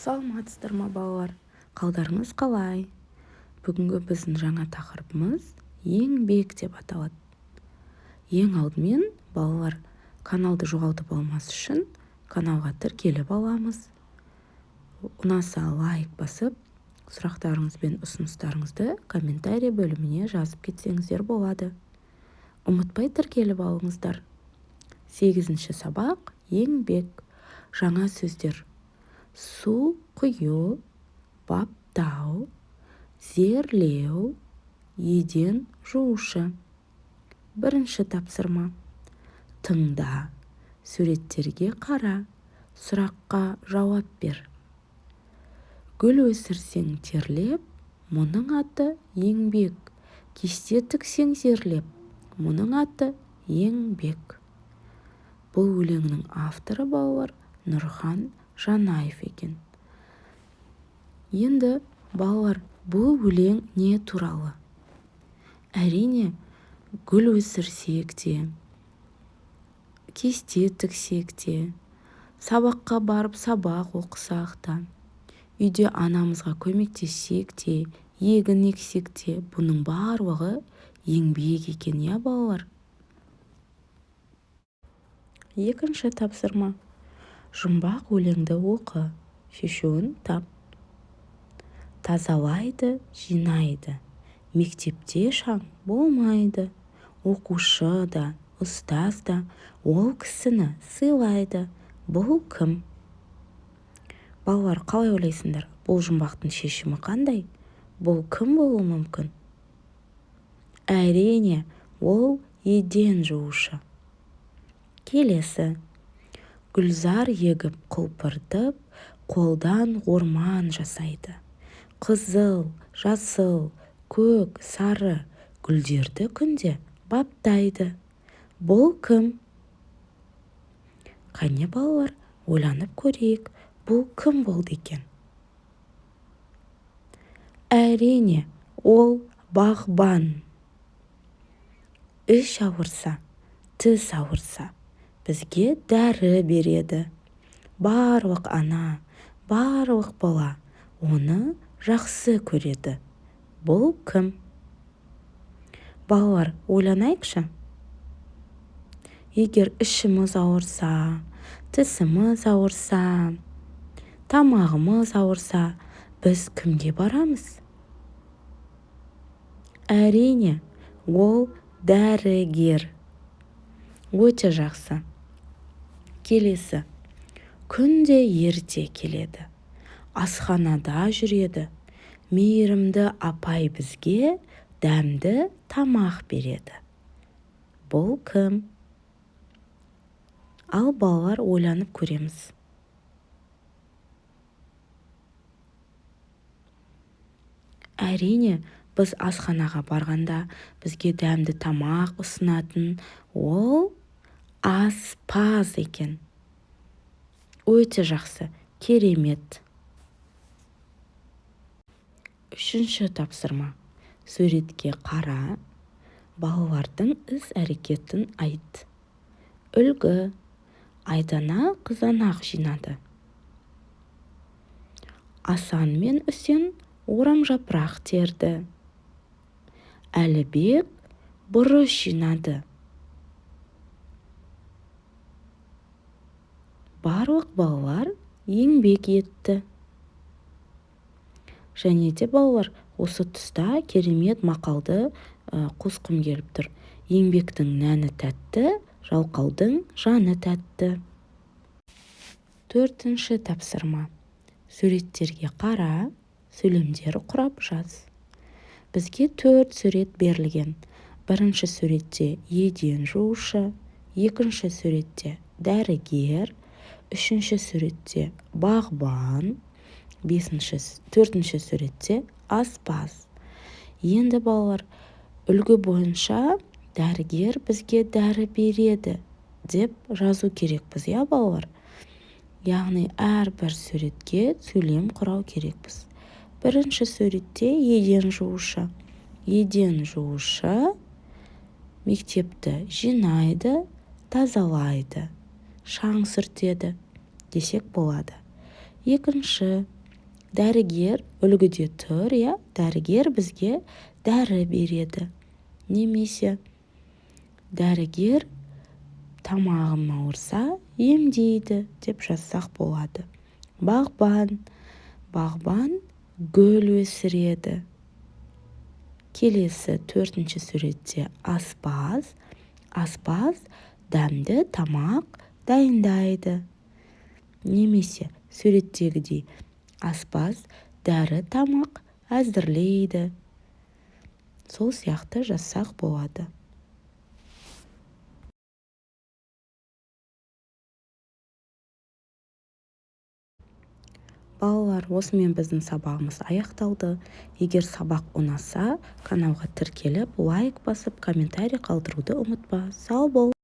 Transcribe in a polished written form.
саламатсыздар ма балалар? Қалдарыңыз қалай? Бүгінгі біздің жаңа тақырыбымыз еңбек деп аталады. Ең алдымен балалар каналды жоғалтып алмас үшін каналға тіркеліп аламыз. Ұнаса лайк басып, сұрақтарыңыз бен ұсыныстарыңызды комментарий бөліміне жазып кетсеңіздер болады. Ұмытпай тіркеліп алыңыздар. 8-ші сабақ еңбек. Жаңа сөздер: су құю, баптау, зерлеу, еден жуушы. Бірінші тапсырма: тыңда, суреттерге қара, сұраққа жауап бер. Гүл өсірсең терлеп, мұның аты еңбек. Кесте тіксең зерлеп, мұның аты еңбек. Бұл өлеңнің авторы балалар Нұрхан Жанаев екен. Енді балалар, бұл өлең не туралы? Әрине, гүл өсірсек те, кесте тіксек те, сабаққа барып сабақ оқысақ та, үйде анамызға көмектессек те, егін ексек те, бұның барлығы еңбек екен, я балалар? Екінші тапсырма: жұмбақ өлеңді оқы, шешуін тап. Тазалайды, жинайды, мектепте шаң болмайды. Оқушы да, ұстаз да ол кісіні сыйлайды. Бұл кім? Балалар, қалай ойлайсыңдар? Бұл жұмбақтың шешімі қандай? Бұл кім болуы мүмкін? Әрине, ол еден жуушы. Келесі: гүлзар егіп құлпыртып, қолдан орман жасайды. Қызыл, жасыл, көк, сары гүлдерді күнде баптайды. Бұл кім? Қане балалар, ойланып көрейік, бұл кім болды екен? Әрине, ол бағбан. Іш ауырса, тіс ауырса, бізге дәрі береді. Барлық ана, барлық бала оны жақсы көреді. Бұл кім? Балалар, ойланайықшы. Егер ішіміз ауырса, тісіміз ауырса, тамағымыз ауырса, біз кімге барамыз? Әрине, ол дәрігер. Өте жақсы. Келесі: күнде ерте келеді, асханада жүреді. Мейірімді апай бізге дәмді тамақ береді. Бұл кім? Ал балалар, ойланып көреміз. Әрине, біз асханаға барғанда бізге дәмді тамақ ұсынатын ол аспаз екен. Өте жақсы, керемет. Үшінші тапсырма: суретке қара, балалардың іс-әрекетін айт. Үлгі: Айдана қызанақ жинады. Асан мен Үсен орамжапырақ терді. Әлібек бұрыш жинады. Барлық балалар еңбек етті. Және де балалар, осы тұста керемет мақалды қосқым келіп тұр. Еңбектің нәні тәтті, жалқаудың жаны тәтті. Төртінші тапсырма: суреттерге қара, сөйлемдер құрап жаз. Бізге 4 сурет берілген. Бірінші суретте еден жуушы, екінші суретте дәрігер, үшінші суретте бағбан, төртінші суретте аспаз. Енді балалар, үлгі бойынша дәрігер бізге дәрі береді деп жазу керекпіз, я балалар? Яғни әрбір суретке сөйлем құрау керекпіз. Бірінші суретте еден жуушы. Еден жуушы мектепті жинайды, тазалайды, шаң сүртеді десек болады. Екінші дәрігер үлгіде тұр, дәрігер бізге дәрі береді. Немесе дәрігер тамағым ауырса емдейді деп жазсақ болады. Бағбан гүл өсіреді. Келесі 4-ші суретте аспаз дәмді тамақ дайындайды. Немесе суреттегідей аспаз дәрі тамақ әзірлейді. Сол сияқты жазсақ болады. Балалар, осымен біздің сабағымыз аяқталды. Егер сабақ ұнаса, каналға тіркеліп, лайк басып, комментарий қалдыруды ұмытпа. Сау бол!